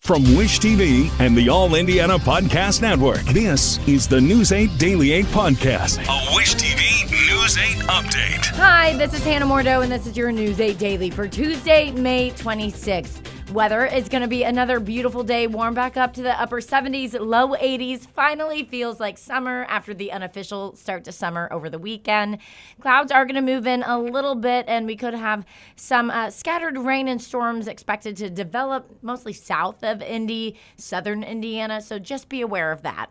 From Wish TV and the All Indiana Podcast Network, this is the News 8 Daily 8 Podcast, a Wish TV News 8 update. Hi, this is Hannah Mordo, and this is your News 8 Daily for Tuesday, May 26th. Weather is going to be another beautiful day, warm back up to the upper 70s, low 80s. Finally feels like summer after the unofficial start to summer over the weekend. Clouds are going to move in a little bit, and we could have some scattered rain and storms expected to develop mostly south of Indy, southern Indiana, so just be aware of that.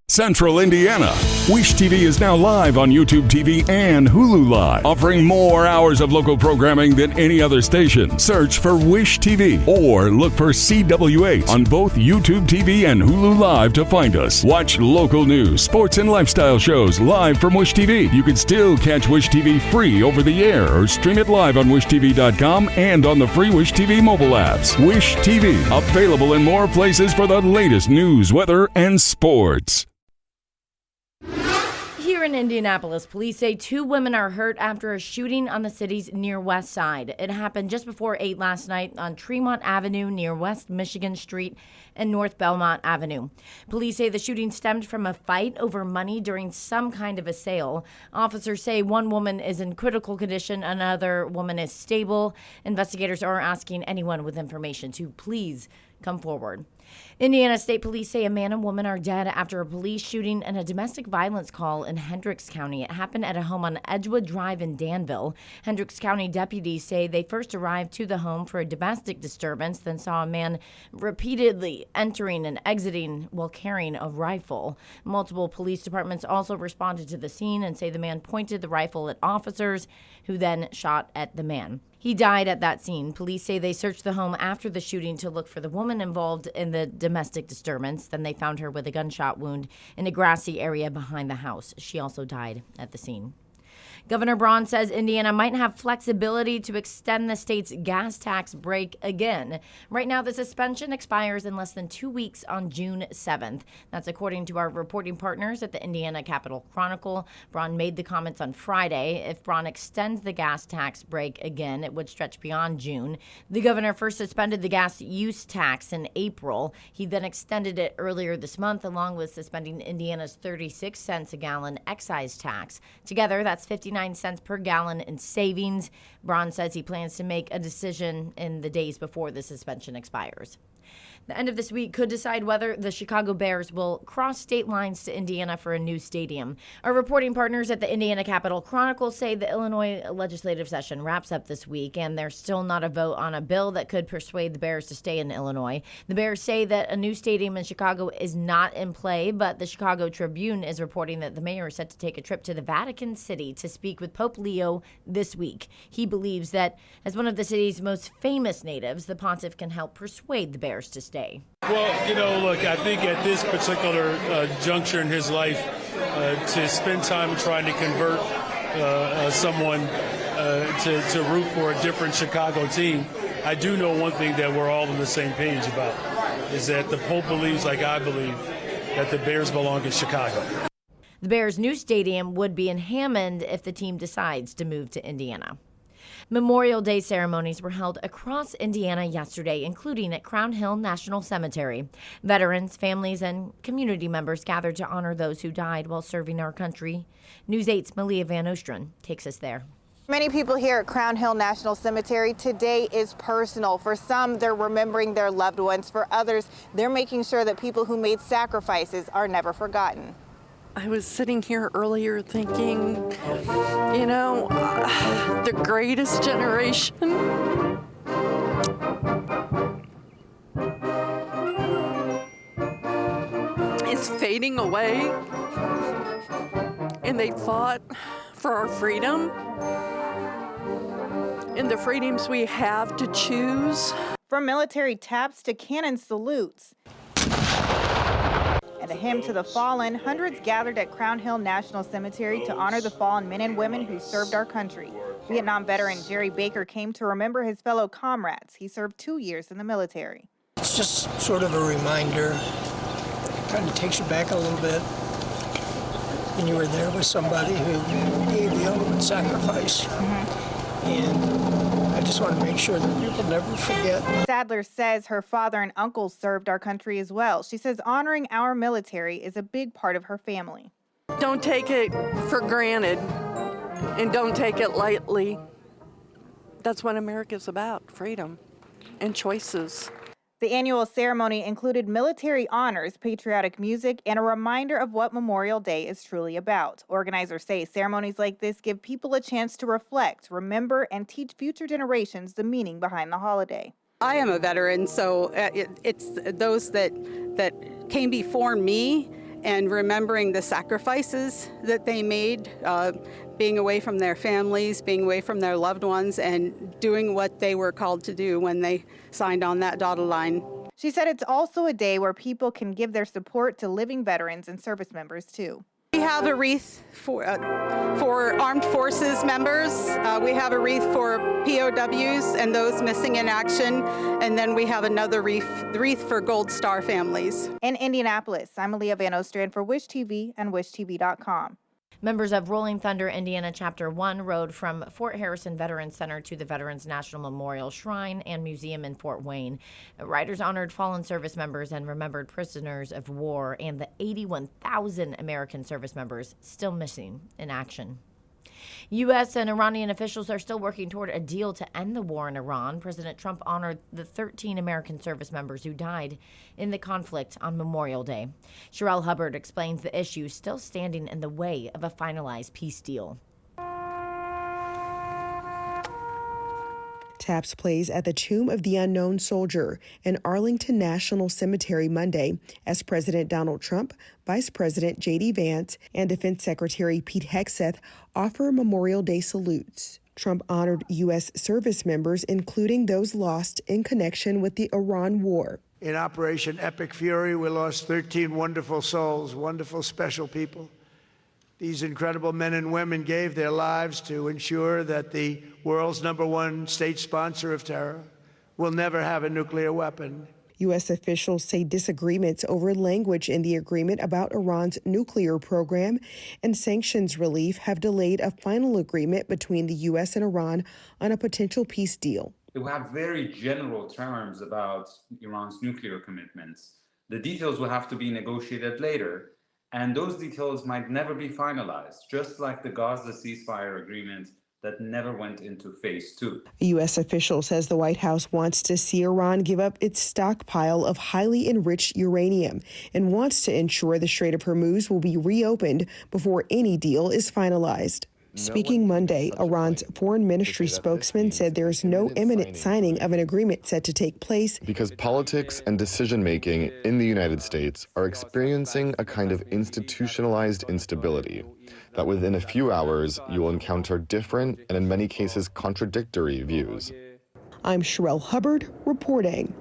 Central Indiana. Wish TV is now live on YouTube TV and Hulu Live, offering more hours of local programming than any other station. Search for Wish TV or look for CW8 on both YouTube TV and Hulu Live to find us. Watch local news, sports, and lifestyle shows live from Wish TV. You can still catch Wish TV free over the air or stream it live on wishtv.com and on the free Wish TV mobile apps. Wish TV, available in more places for the latest news, weather, and sports. Here in Indianapolis, police say 2 women are hurt after a shooting on the city's near west side. It happened just before 8 last night on Tremont Avenue near West Michigan Street and North Belmont Avenue. Police say the shooting stemmed from a fight over money during some kind of a sale. Officers say one woman is in critical condition, another woman is stable. Investigators are asking anyone with information to please come forward. Indiana State Police say a man and woman are dead after a police shooting and a domestic violence call in Hendricks County. It happened at a home on Edgewood Drive in Danville. Hendricks County deputies say they first arrived to the home for a domestic disturbance, then saw a man repeatedly entering and exiting while carrying a rifle. Multiple police departments also responded to the scene and say the man pointed the rifle at officers, who then shot at the man. He died at that scene. Police say they searched the home after the shooting to look for the woman involved in the domestic disturbance. Then they found her with a gunshot wound in a grassy area behind the house. She also died at the scene. Governor Braun says Indiana might have flexibility to extend the state's gas tax break again. Right now, the suspension expires in less than 2 weeks on June 7th. That's according to our reporting partners at the Indiana Capital Chronicle. Braun made the comments on Friday. If Braun extends the gas tax break again, it would stretch beyond June. The governor first suspended the gas use tax in April. He then extended it earlier this month, along with suspending Indiana's 36 cents a gallon excise tax. Together, that's 59 cents per gallon in savings. Braun says he plans to make a decision in the days before the suspension expires. The end of this week could decide whether the Chicago Bears will cross state lines to Indiana for a new stadium. Our reporting partners at the Indiana Capital Chronicle say the Illinois legislative session wraps up this week, and there's still not a vote on a bill that could persuade the Bears to stay in Illinois. The Bears say that a new stadium in Chicago is not in play, but the Chicago Tribune is reporting that the mayor is set to take a trip to the Vatican City to speak with Pope Leo this week. He believes that as one of the city's most famous natives, the pontiff can help persuade the Bears to stay. Well, look, I think at this particular juncture in his life, to spend time trying to convert someone to root for a different Chicago team, I do know one thing that we're all on the same page about, is that the Pope believes, like I believe, that the Bears belong in Chicago. The Bears' new stadium would be in Hammond if the team decides to move to Indiana. Memorial Day ceremonies were held across Indiana yesterday, including at Crown Hill National Cemetery. Veterans, families, and community members gathered to honor those who died while serving our country. News 8's Malia Van Ostron takes us there. Many people here at Crown Hill National Cemetery, today is personal. For some, they're remembering their loved ones. For others, they're making sure that people who made sacrifices are never forgotten. I was sitting here earlier thinking, the greatest generation is fading away, and they fought for our freedom and the freedoms we have to choose. From military taps to cannon salutes and a hymn to the fallen, hundreds gathered at Crown Hill National Cemetery to honor the fallen men and women who served our country. Vietnam veteran Jerry Baker came to remember his fellow comrades. He served 2 years in the military. It's just sort of a reminder. It kind of takes you back a little bit. And you were there with somebody who gave the ultimate sacrifice. And I just want to make sure that people never forget. Sadler says her father and uncle served our country as well. She says honoring our military is a big part of her family. Don't take it for granted and don't take it lightly. That's what America's about, freedom and choices. The annual ceremony included military honors, patriotic music, and a reminder of what Memorial Day is truly about. Organizers say ceremonies like this give people a chance to reflect, remember, and teach future generations the meaning behind the holiday. I am a veteran, so it's those that came before me and remembering the sacrifices that they made, being away from their families, being away from their loved ones, and doing what they were called to do when they signed on that dotted line. She said it's also a day where people can give their support to living veterans and service members, too. We have a wreath for armed forces members. We have a wreath for POWs and those missing in action. And then we have another wreath for Gold Star families. In Indianapolis, I'm Aaliyah Van Ostrand for Wish TV and WishTV.com. Members of Rolling Thunder Indiana Chapter 1 rode from Fort Harrison Veterans Center to the Veterans National Memorial Shrine and Museum in Fort Wayne. Riders honored fallen service members and remembered prisoners of war and the 81,000 American service members still missing in action. U.S. and Iranian officials are still working toward a deal to end the war in Iran. President Trump honored the 13 American service members who died in the conflict on Memorial Day. Sherelle Hubbard explains the issue still standing in the way of a finalized peace deal. Taps plays at the Tomb of the Unknown Soldier in Arlington National Cemetery Monday as President Donald Trump, Vice President J.D. Vance, and Defense Secretary Pete Hegseth offer Memorial Day salutes. Trump honored U.S. service members, including those lost in connection with the Iran war. In Operation Epic Fury, we lost 13 wonderful souls, wonderful, special people. These incredible men and women gave their lives to ensure that the world's #1 state sponsor of terror will never have a nuclear weapon. U.S. officials say disagreements over language in the agreement about Iran's nuclear program and sanctions relief have delayed a final agreement between the U.S. and Iran on a potential peace deal. We have very general terms about Iran's nuclear commitments. The details will have to be negotiated later. And those details might never be finalized, just like the Gaza ceasefire agreement that never went into phase 2. A U.S. official says the White House wants to see Iran give up its stockpile of highly enriched uranium and wants to ensure the Strait of Hormuz will be reopened before any deal is finalized. Speaking Monday, Iran's foreign ministry spokesman said there is no imminent signing of an agreement set to take place because politics and decision-making in the United States are experiencing a kind of institutionalized instability that within a few hours you will encounter different and in many cases contradictory views. I'm Sherelle Hubbard reporting.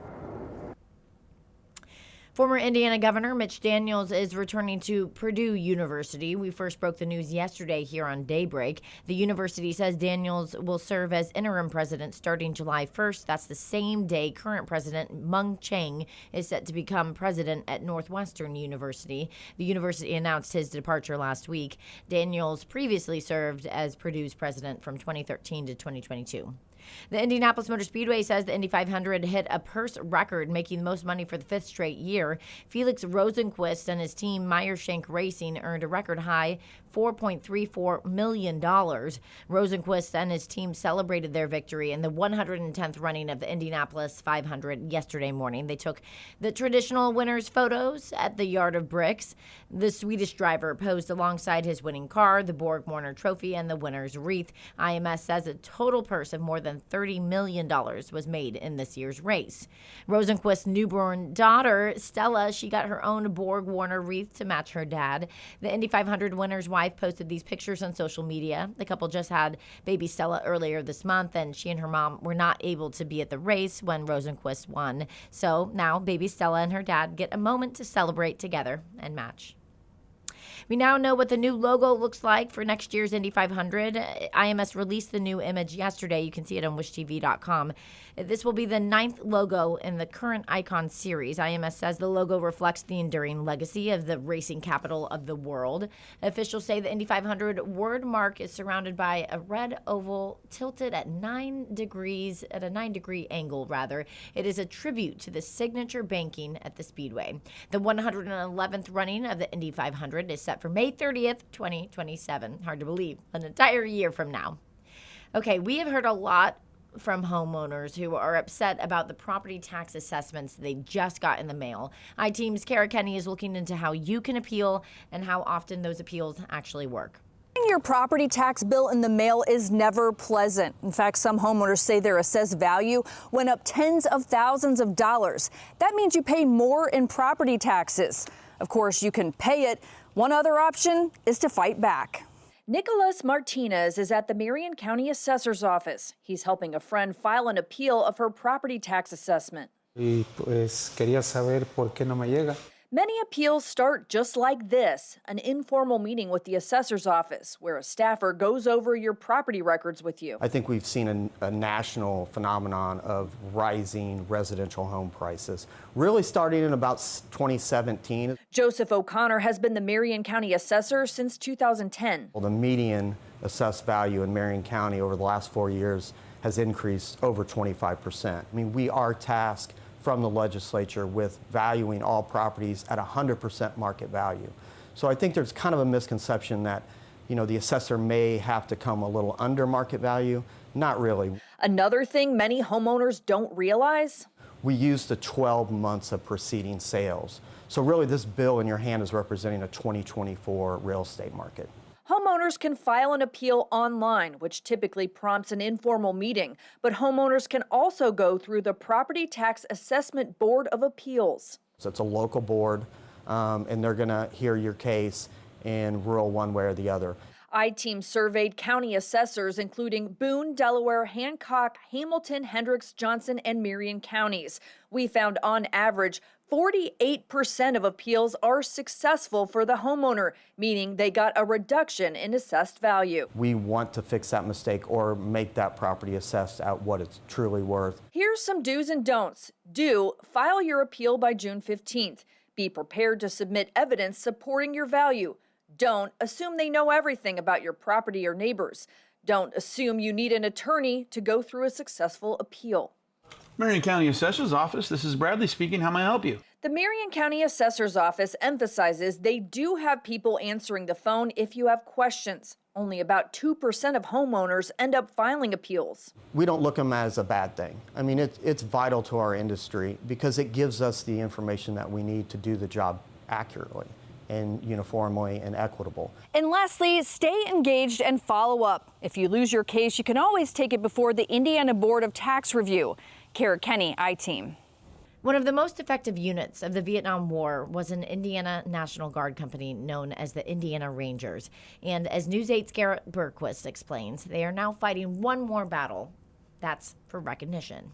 Former Indiana Governor Mitch Daniels is returning to Purdue University. We first broke the news yesterday here on Daybreak. The university says Daniels will serve as interim president starting July 1st. That's the same day current president Mung Chiang is set to become president at Northwestern University. The university announced his departure last week. Daniels previously served as Purdue's president from 2013 to 2022. The Indianapolis Motor Speedway says the Indy 500 hit a purse record, making the most money for the 5th straight year. Felix Rosenqvist and his team Meyershank Racing earned a record high $4.34 million. Rosenqvist and his team celebrated their victory in the 110th running of the Indianapolis 500 yesterday morning. They took the traditional winners' photos at the Yard of Bricks. The Swedish driver posed alongside his winning car, the Borg Warner Trophy, and the winner's wreath. IMS says a total purse of more than $30 million was made in this year's race. Rosenqvist's newborn daughter, Stella, she got her own Borg Warner wreath to match her dad. The Indy 500 winner's wife posted these pictures on social media. The couple just had baby Stella earlier this month, and she and her mom were not able to be at the race when Rosenqvist won. So now baby Stella and her dad get a moment to celebrate together and match. We now know what the new logo looks like for next year's Indy 500. IMS released the new image yesterday. You can see it on wishtv.com. This will be the 9th logo in the current Icon series. IMS says the logo reflects the enduring legacy of the racing capital of the world. Officials say the Indy 500 word mark is surrounded by a red oval tilted at a 9-degree angle, rather. It is a tribute to the signature banking at the Speedway. The 111th running of the Indy 500 is set for May 30th, 2027. Hard to believe, an entire year from now. Okay, we have heard a lot from homeowners who are upset about the property tax assessments they just got in the mail. iTeam's Kara Kenny is looking into how you can appeal and how often those appeals actually work. Getting your property tax bill in the mail is never pleasant. In fact, some homeowners say their assessed value went up tens of thousands of dollars. That means you pay more in property taxes. Of course, you can pay it. One other option is to fight back. Nicholas Martinez is at the Marion County Assessor's Office. He's helping a friend file an appeal of her property tax assessment. Y pues quería saber por qué no me llega. Many appeals start just like this, an informal meeting with the assessor's office where a staffer goes over your property records with you. I think we've seen a national phenomenon of rising residential home prices, really starting in about 2017. Joseph O'Connor has been the Marion County assessor since 2010. Well, the median assessed value in Marion County over the last 4 years has increased over 25%. I mean, we are tasked from the legislature with valuing all properties at 100% market value. So I think there's kind of a misconception that, the assessor may have to come a little under market value. Not really. Another thing many homeowners don't realize? We use the 12 months of preceding sales. So really this bill in your hand is representing a 2024 real estate market. Homeowners can file an appeal online, which typically prompts an informal meeting, but homeowners can also go through the Property Tax Assessment Board of Appeals. So it's a local board, and they're going to hear your case and rule one way or the other. iTeam surveyed county assessors, including Boone, Delaware, Hancock, Hamilton, Hendricks, Johnson, and Marion counties. We found on average 48% of appeals are successful for the homeowner, meaning they got a reduction in assessed value. We want to fix that mistake or make that property assessed at what it's truly worth. Here's some do's and don'ts. Do, file your appeal by June 15th. Be prepared to submit evidence supporting your value. Don't assume they know everything about your property or neighbors. Don't assume you need an attorney to go through a successful appeal. Marion County Assessor's Office, this is Bradley speaking. How may I help you? The Marion County Assessor's Office emphasizes they do have people answering the phone if you have questions. Only about 2% of homeowners end up filing appeals. We don't look at them as a bad thing. I mean, it's vital to our industry because it gives us the information that we need to do the job accurately and uniformly and equitable. And lastly, stay engaged and follow up. If you lose your case, you can always take it before the Indiana Board of Tax Review. Kara Kenny, iTeam. One of the most effective units of the Vietnam War was an Indiana National Guard company known as the Indiana Rangers. And as News 8's Garrett Berquist explains, they are now fighting one more battle. That's for recognition.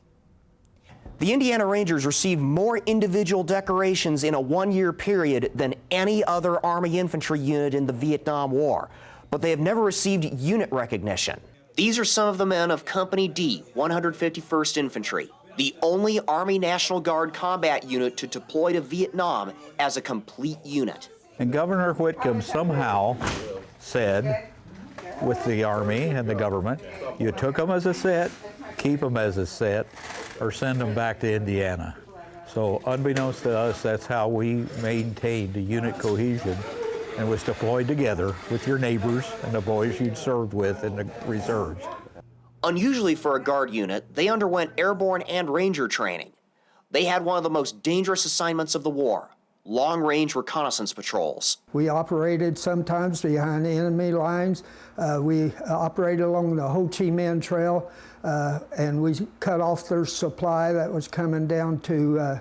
The Indiana Rangers received more individual decorations in a one-year period than any other Army infantry unit in the Vietnam War, but they have never received unit recognition. These are some of the men of Company D, 151st Infantry, the only Army National Guard combat unit to deploy to Vietnam as a complete unit. And Governor Whitcomb somehow said, with the Army and the government, you took them as a set, keep them as a set, or send them back to Indiana. So unbeknownst to us, that's how we maintained the unit cohesion and was deployed together with your neighbors and the boys you'd served with in the reserves. Unusually for a Guard unit, they underwent airborne and Ranger training. They had one of the most dangerous assignments of the war, long-range reconnaissance patrols. We operated sometimes behind enemy lines. We operated along the Ho Chi Minh Trail, and we cut off their supply that was coming down to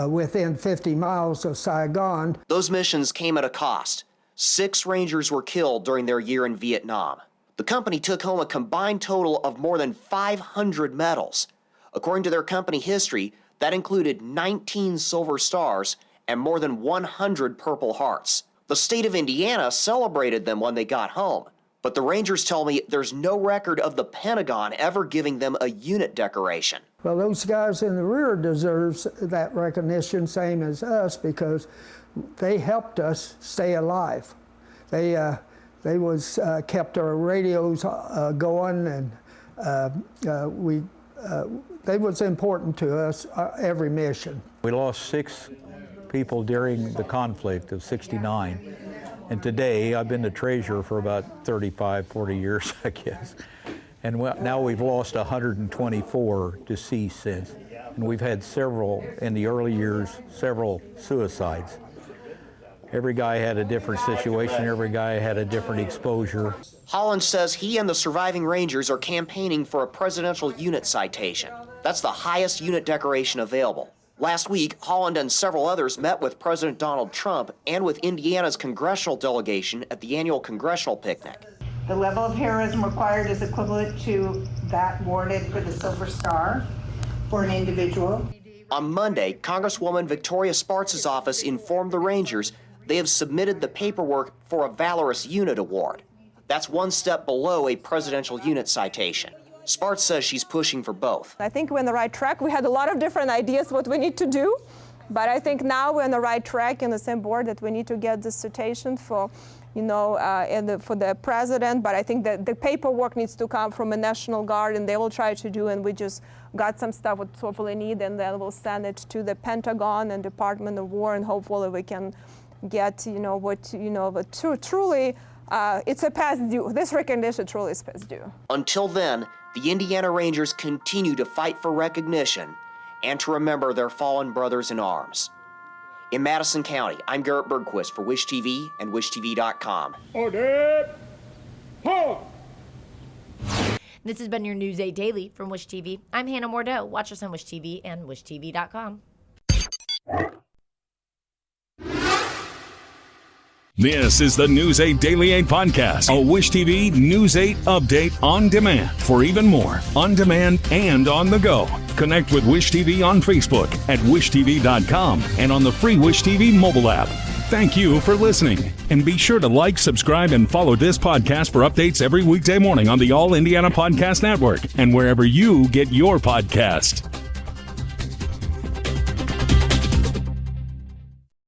within 50 miles of Saigon. Those missions came at a cost. 6 Rangers were killed during their year in Vietnam. The company took home a combined total of more than 500 medals. According to their company history, that included 19 Silver Stars and more than 100 Purple Hearts. The state of Indiana celebrated them when they got home, but the Rangers tell me there's no record of the Pentagon ever giving them a unit decoration. Well, those guys in the rear deserves that recognition, same as us, because they helped us stay alive. They kept our radios going, and they was important to us every mission. We lost 6 people during the conflict of '69, and today I've been the treasurer for about 35, 40 years, I guess. And now we've lost 124 deceased since, and we've had several, in the early years, several suicides. Every guy had a different situation, every guy had a different exposure. Holland says he and the surviving Rangers are campaigning for a presidential unit citation. That's the highest unit decoration available. Last week, Holland and several others met with President Donald Trump and with Indiana's congressional delegation at the annual congressional picnic. The level of heroism required is equivalent to that awarded for the Silver Star for an individual. On Monday, Congresswoman Victoria Spartz's office informed the Rangers they have submitted the paperwork for a Valorous Unit Award. That's one step below a presidential unit citation. Spartz says she's pushing for both. I think we're on the right track. We had a lot of different ideas what we need to do, but I think now we're on the right track in the same board that we need to get this citation for, for the president. But I think that the paperwork needs to come from a National Guard, and they will try to do. And we just got some stuff we hopefully need, and then we'll send it to the Pentagon and Department of War, and hopefully we can get, truly. It's a past due. This recognition truly is past due. Until then, the Indiana Rangers continue to fight for recognition and to remember their fallen brothers in arms. In Madison County, I'm Garrett Bergquist for Wish TV and WishTV.com. This has been your News 8 Daily from Wish TV. I'm Hannah Mordeau. Watch us on Wish TV and WishTV.com. This is the News 8 Daily 8 podcast, a Wish TV News 8 update on demand. For even more, on demand and on the go, connect with Wish TV on Facebook at WishTV.com and on the free Wish TV mobile app. Thank you for listening, and be sure to like, subscribe, and follow this podcast for updates every weekday morning on the All Indiana Podcast Network and wherever you get your podcast.